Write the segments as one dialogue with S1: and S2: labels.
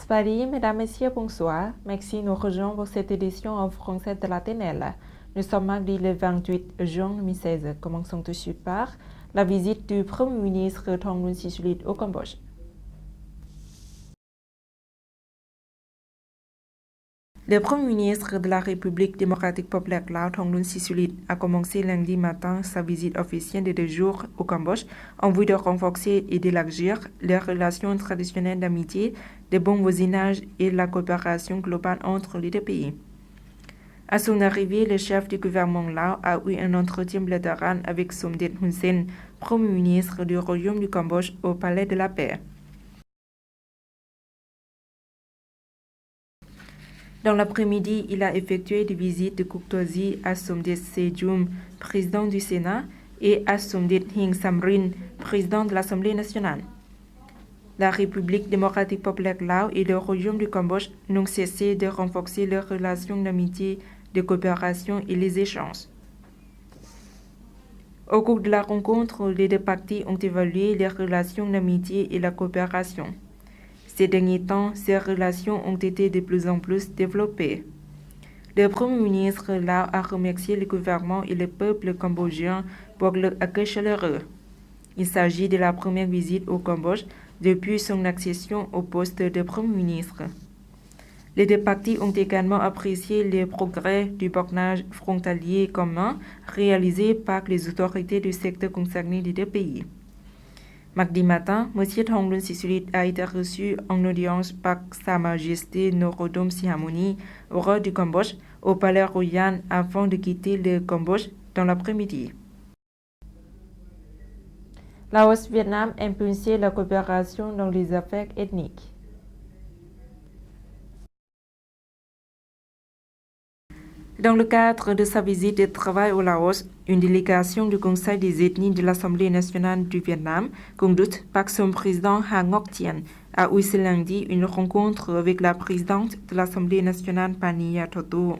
S1: Salut, mesdames, messieurs, bonsoir. Merci de nous rejoindre pour cette édition en français de la TNL. Nous sommes mardi le 28 juin 2016. Commençons tout de suite par la visite du Premier ministre Thongloun Sisoulith au Cambodge. Le Premier ministre de la République démocratique populaire Lao, Thongloun Sisoulith, a commencé lundi matin sa visite officielle de 2 jours au Cambodge en vue de renforcer et d'élargir les relations traditionnelles d'amitié, de bon voisinage et la coopération globale entre les deux pays. À son arrivée, le chef du gouvernement Lao a eu un entretien bilatéral avec Somdeth Hun Sen, Premier ministre du Royaume du Cambodge, au Palais de la Paix. Dans l'après-midi, il a effectué des visites de courtoisie à Somdeth Sejum, président du Sénat, et à Somdeth Heng Samrin, président de l'Assemblée nationale. La République démocratique populaire Lao et le Royaume du Cambodge n'ont cessé de renforcer leurs relations d'amitié, de coopération et les échanges. Au cours de la rencontre, les deux parties ont évalué les relations d'amitié et la coopération. Ces derniers temps, ces relations ont été de plus en plus développées. Le Premier ministre Lao a remercié le gouvernement et le peuple cambodgien pour leur accueil chaleureux. Il s'agit de la première visite au Cambodge depuis son accession au poste de Premier ministre. Les deux parties ont également apprécié les progrès du bornage frontalier commun réalisé par les autorités du secteur concerné des deux pays. Mardi matin, M. Thongloun Sisoulith a été reçu en audience par Sa Majesté Norodom Sihamoni, roi du Cambodge, au Palais Royal avant de quitter le Cambodge dans l'après-midi. Laos-Vietnam impulsé la coopération dans les affaires ethniques. Dans le cadre de sa visite de travail au Laos, une délégation du Conseil des ethnies de l'Assemblée nationale du Vietnam, conduite par son président Ha Ngoc Thien, a eu ce lundi une rencontre avec la présidente de l'Assemblée nationale Pani Yathotu.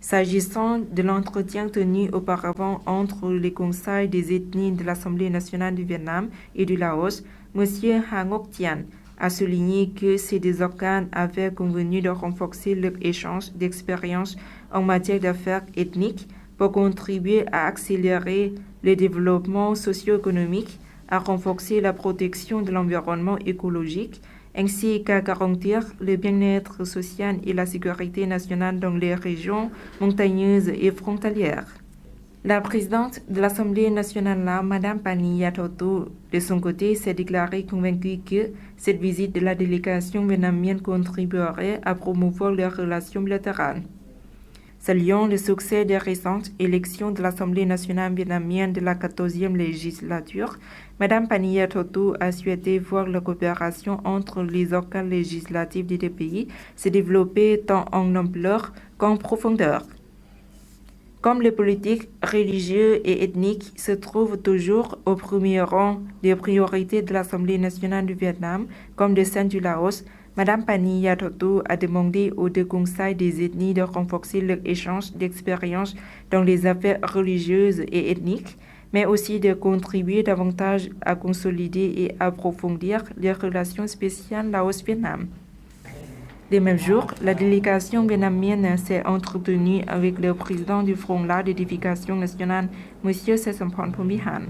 S1: S'agissant de l'entretien tenu auparavant entre les conseils des ethnies de l'Assemblée nationale du Vietnam et du Laos, M. Ha Ngoc Thien a souligné que ces deux organes avaient convenu de renforcer leur échange d'expériences en matière d'affaires ethniques pour contribuer à accélérer le développement socio-économique, à renforcer la protection de l'environnement écologique, ainsi qu'à garantir le bien-être social et la sécurité nationale dans les régions montagneuses et frontalières. La présidente de l'Assemblée nationale Lao, Mme Pani Yathotu, de son côté, s'est déclarée convaincue que cette visite de la délégation vietnamienne contribuerait à promouvoir les relations bilatérales. Saluant le succès des récentes élections de l'Assemblée nationale vietnamienne de la 14e législature, Mme Pani Yathotu a souhaité voir la coopération entre les organes législatifs des deux pays se développer tant en ampleur qu'en profondeur. Comme les politiques religieux et ethniques se trouvent toujours au premier rang des priorités de l'Assemblée nationale du Vietnam, comme de celle du Laos, Mme Pani Yathotu a demandé aux deux conseils des ethnies de renforcer leur échange d'expériences dans les affaires religieuses et ethniques, mais aussi de contribuer davantage à consolider et approfondir les relations spéciales Laos-Vietnam. Le même jour, la délégation vietnamienne s'est entretenue avec le président du Front Lao d'édification nationale, M. Sesampon Phombihan.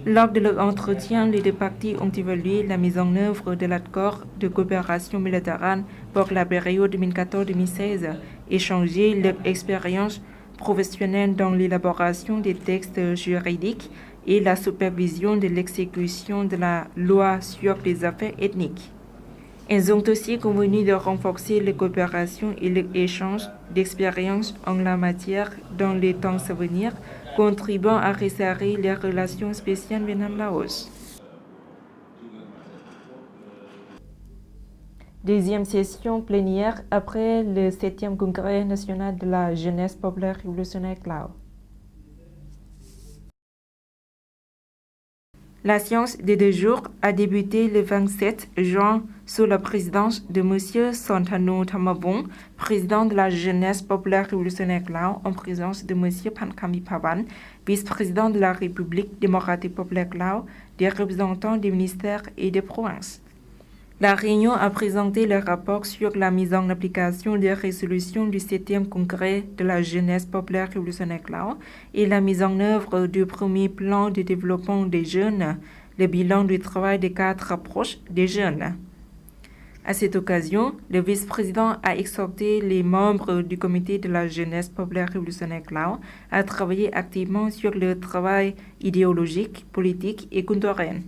S1: Lors de leur entretien, les deux parties ont évalué la mise en œuvre de l'accord de coopération bilatérale pour la période 2014-2016, échangé leur expérience professionnelle dans l'élaboration des textes juridiques et la supervision de l'exécution de la loi sur les affaires ethniques. Elles ont aussi convenu de renforcer les coopérations et l'échange d'expériences en la matière dans les temps à venir, contribuant à resserrer les relations spéciales Vietnam-Laos. Deuxième session plénière après le 7e congrès national de la jeunesse populaire révolutionnaire Lao. La séance des 2 jours a débuté le 27 juin sous la présidence de M. Sonthanu Thamavong, président de la jeunesse populaire révolutionnaire Lao, en présence de M. Phankam Viphavan, vice-président de la République démocratique populaire Lao, des représentants des ministères et des provinces. La réunion a présenté le rapport sur la mise en application des résolutions du 7e congrès de la jeunesse populaire révolutionnaire Lao et la mise en œuvre du premier plan de développement des jeunes, le bilan du travail des 4 approches des jeunes. À cette occasion, le vice-président a exhorté les membres du comité de la jeunesse populaire révolutionnaire Lao à travailler activement sur le travail idéologique, politique et culturel.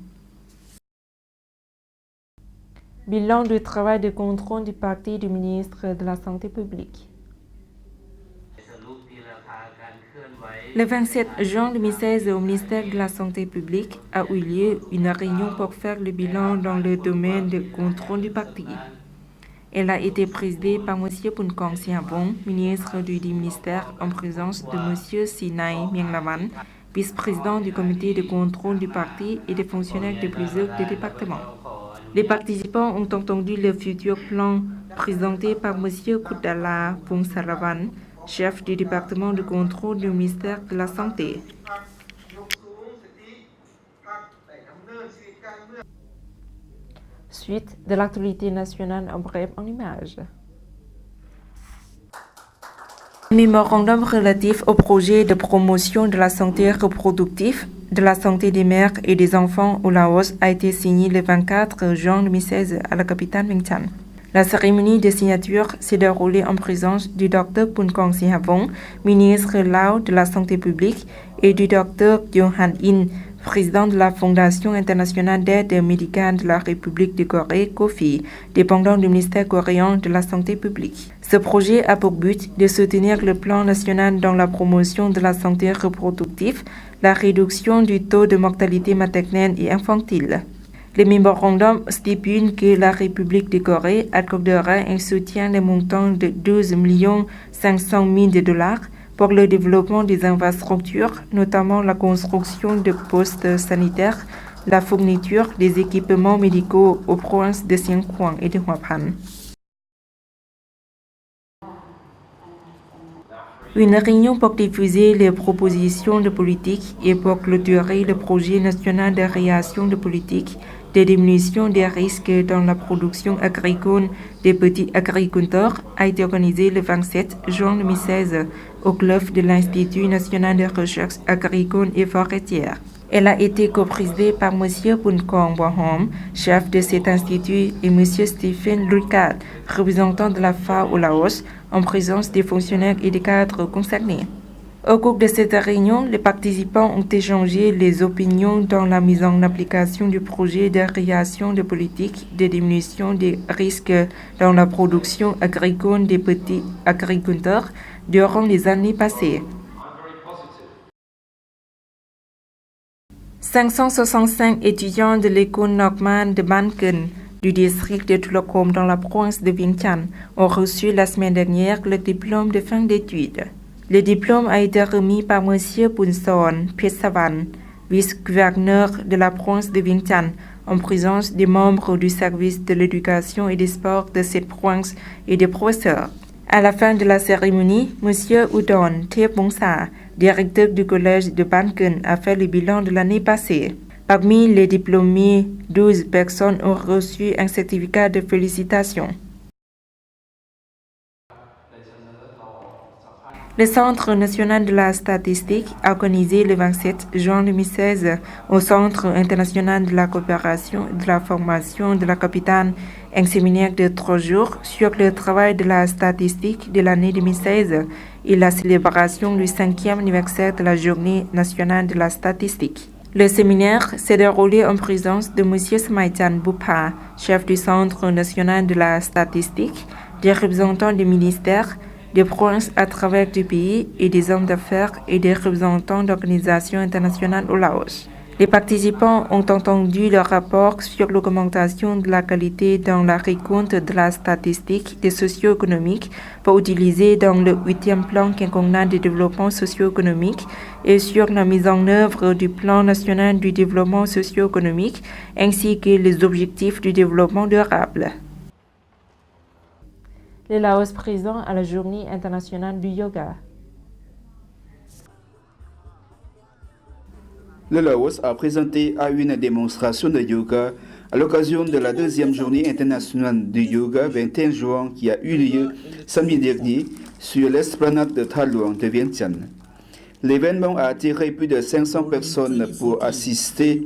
S1: Bilan du travail de contrôle du parti du ministre de la Santé publique. Le 27 juin 2016, au ministère de la Santé publique a eu lieu une réunion pour faire le bilan dans le domaine de contrôle du parti. Elle a été présidée par M. Punkong Sihabong, ministre du ministère, en présence de M. Sinai Mienglavan, vice-président du comité de contrôle du parti et des fonctionnaires de plusieurs départements. Les participants ont entendu le futur plan présenté par M. Kudala Pungsaravan, chef du département de contrôle du ministère de la Santé. Suite de l'actualité nationale en bref en images. Le mémorandum relatif au projet de promotion de la santé reproductive, de la santé des mères et des enfants au Laos a été signé le 24 juin 2016 à la capitale Vientiane. La cérémonie de signature s'est déroulée en présence du Dr Punkong Sihabong, ministre Lao de la Santé publique, et du Dr Johan In, président de la Fondation internationale d'aide médicale de la République de Corée, COFI, dépendant du ministère coréen de la Santé publique. Ce projet a pour but de soutenir le plan national dans la promotion de la santé reproductive, la réduction du taux de mortalité maternelle et infantile. Le mémorandum stipule que la République de Corée accordera un soutien de montant de 12 500 000 $ pour le développement des infrastructures, notamment la construction de postes sanitaires, la fourniture des équipements médicaux aux provinces de Xiangkhouang et de Houaphanh. Une réunion pour diffuser les propositions de politique et pour clôturer le projet national de réaction de politique de diminution des risques dans la production agricole des petits agriculteurs a été organisée le 27 juin 2016 au club de l'Institut national de recherche agricole et forestière. Elle a été coprésidée par M. Punkong Bohom, chef de cet institut, et M. Stephen Lucas, représentant de la FAO au Laos, en présence des fonctionnaires et des cadres concernés. Au cours de cette réunion, les participants ont échangé les opinions dans la mise en application du projet de réaction de politique de diminution des risques dans la production agricole des petits agriculteurs durant les années passées. 565 étudiants de l'école normale de Ban Ken du district de Tlokom dans la province de Vientiane ont reçu la semaine dernière le diplôme de fin d'études. Le diplôme a été remis par M. Punson Pesavan, vice-gouverneur de la province de Vientiane, en présence des membres du service de l'éducation et des sports de cette province et des professeurs. À la fin de la cérémonie, M. Udon Thepbongsa, directeur du collège de Ban Ken, a fait le bilan de l'année passée. Parmi les diplômés, 12 personnes ont reçu un certificat de félicitations. Le Centre national de la statistique a organisé le 27 juin 2016 au Centre international de la coopération et de la formation de la capitale un séminaire de 3 jours sur le travail de la statistique de l'année 2016 et la célébration du 5e anniversaire de la Journée nationale de la statistique. Le séminaire s'est déroulé en présence de M. Smaichan Bupa, chef du Centre national de la statistique, des représentants des ministères, des provinces à travers le pays et des hommes d'affaires et des représentants d'organisations internationales au Laos. Les participants ont entendu le rapport sur l'augmentation de la qualité dans la récolte de la statistique des socio-économiques pour utiliser dans le 8e plan quinquennal de développement socio-économique et sur la mise en œuvre du plan national du développement socio-économique ainsi que les objectifs du développement durable. Le Laos présent à la Journée internationale du yoga.
S2: Le Laos a présenté à une démonstration de yoga à l'occasion de la deuxième journée internationale du yoga 21 juin qui a eu lieu samedi dernier sur l'esplanade de Tha Luang de Vientiane. L'événement a attiré plus de 500 personnes pour assister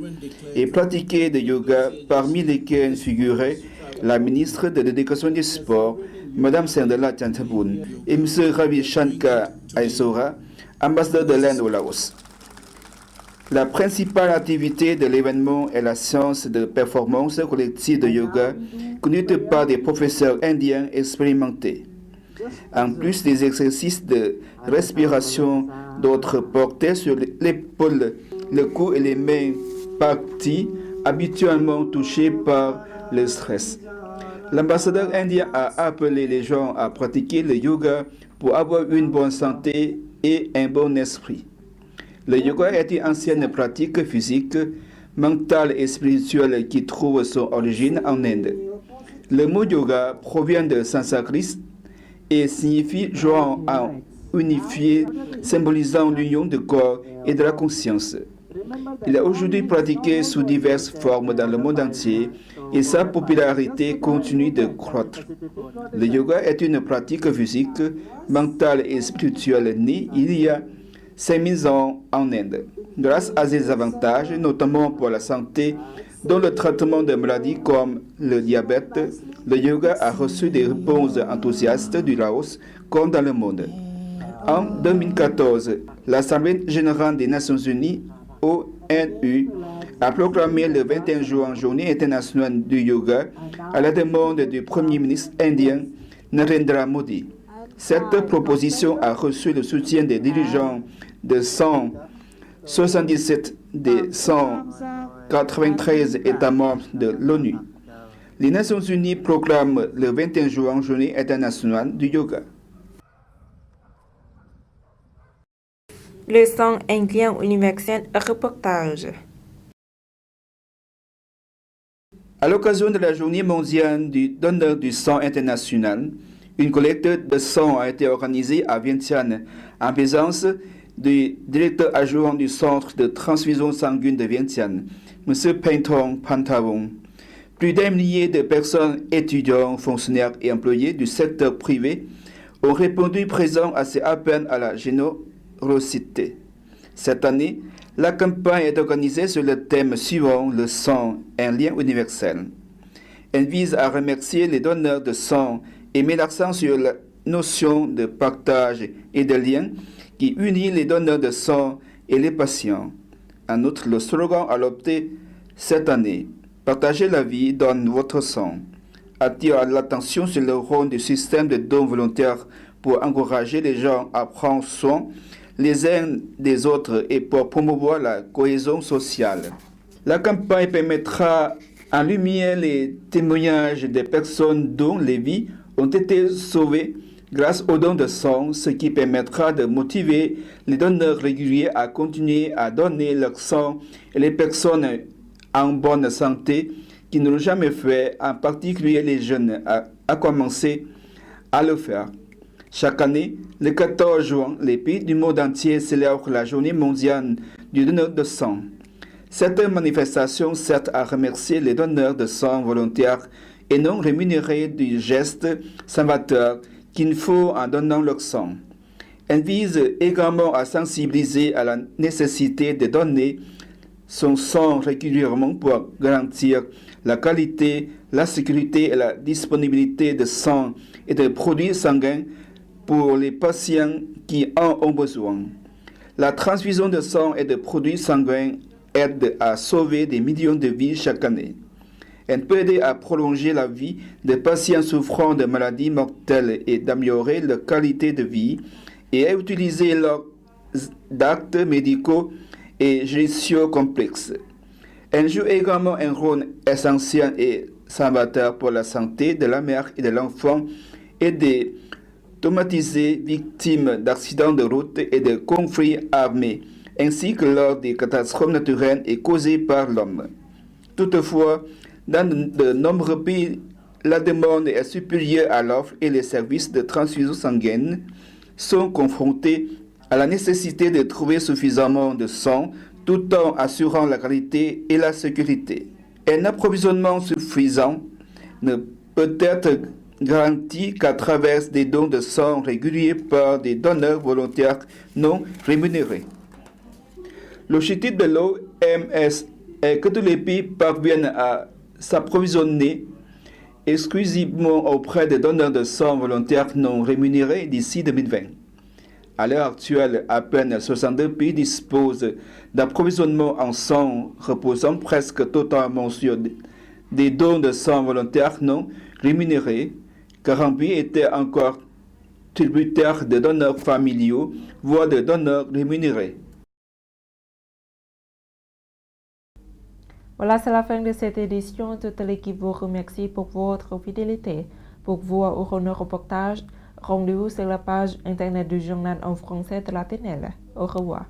S2: et pratiquer le yoga, parmi lesquelles figuraient la ministre de l'Éducation et du Sport, Mme Sandela Chantaboun, et M. Ravi Shankar Aisora, ambassadeur de l'Inde au Laos. La principale activité de l'événement est la séance de performance collective de yoga conduite par des professeurs indiens expérimentés. En plus des exercices de respiration, d'autres portaient sur l'épaule, le cou et les mains, parties habituellement touchées par le stress. L'ambassadeur indien a appelé les gens à pratiquer le yoga pour avoir une bonne santé et un bon esprit. Le yoga est une ancienne pratique physique, mentale et spirituelle qui trouve son origine en Inde. Le mot yoga provient de sanskrit et signifie joint à unifié, symbolisant l'union du corps et de la conscience. Il est aujourd'hui pratiqué sous diverses formes dans le monde entier et sa popularité continue de croître. Le yoga est une pratique physique, mentale et spirituelle née il y a 5000 ans en Inde. Grâce à ses avantages, notamment pour la santé, dont le traitement de maladies comme le diabète, le yoga a reçu des réponses enthousiastes du Laos comme dans le monde. En 2014, l'Assemblée générale des Nations unies, ONU, a proclamé le 21 juin Journée internationale du yoga à la demande du Premier ministre indien Narendra Modi. Cette proposition a reçu le soutien des dirigeants de 177 des 193 États membres de l'ONU. Les Nations unies proclament le 21 juin Journée internationale du yoga.
S1: Leçon indien universel reportage.
S2: À l'occasion de la Journée mondiale du donneur du sang international, une collecte de sang a été organisée à Vientiane en présence du directeur adjoint du Centre de transfusion sanguine de Vientiane, M. Paintong Pantavong. Plus d'un millier de personnes, étudiants, fonctionnaires et employés du secteur privé ont répondu présents à ces appels à la générosité. Cette année, la campagne est organisée sur le thème suivant, le sang, un lien universel. Elle vise à remercier les donneurs de sang et met l'accent sur la notion de partage et de lien qui unit les donneurs de sang et les patients. En outre, le slogan adopté cette année, Partagez la vie, donne votre sang, attire l'attention sur le rôle du système de dons volontaires pour encourager les gens à prendre soin les uns des autres et pour promouvoir la cohésion sociale. La campagne permettra en lumière les témoignages des personnes dont les vies ont été sauvées grâce aux dons de sang, ce qui permettra de motiver les donneurs réguliers à continuer à donner leur sang et les personnes en bonne santé qui ne l'ont jamais fait, en particulier les jeunes, à commencer à le faire. Chaque année, le 14 juin, les pays du monde entier célèbrent la Journée mondiale du donneur de sang. Cette manifestation sert à remercier les donneurs de sang volontaires et non rémunérés du geste salvateur qu'il faut en donnant leur sang. Elle vise également à sensibiliser à la nécessité de donner son sang régulièrement pour garantir la qualité, la sécurité et la disponibilité de sang et de produits sanguins pour les patients qui en ont besoin. La transfusion de sang et de produits sanguins aide à sauver des millions de vies chaque année. Elle peut aider à prolonger la vie des patients souffrant de maladies mortelles et d'améliorer leur qualité de vie et à utiliser leurs actes médicaux et judiciaux complexes. Elle joue également un rôle essentiel et salvateur pour la santé de la mère et de l'enfant et des traumatisés victimes d'accidents de route et de conflits armés, ainsi que lors des catastrophes naturelles et causées par l'homme. Toutefois, dans de nombreux pays, la demande est supérieure à l'offre et les services de transfusion sanguine sont confrontés à la nécessité de trouver suffisamment de sang tout en assurant la qualité et la sécurité. Un approvisionnement suffisant ne peut être garanti qu'à travers des dons de sang réguliers par des donneurs volontaires non rémunérés. L'objectif de l'OMS est que tous les pays parviennent à s'approvisionner exclusivement auprès des donneurs de sang volontaires non rémunérés d'ici 2020. À l'heure actuelle, à peine 62 pays disposent d'approvisionnement en sang reposant presque totalement sur des dons de sang volontaires non rémunérés. 40 pays étaient encore tributaires de donneurs familiaux, voire de donneurs rémunérés.
S1: Voilà, c'est la fin de cette édition. Toute l'équipe vous remercie pour votre fidélité. Pour voir nos reportages, rendez-vous sur la page internet du journal en français de la TNL. Au revoir.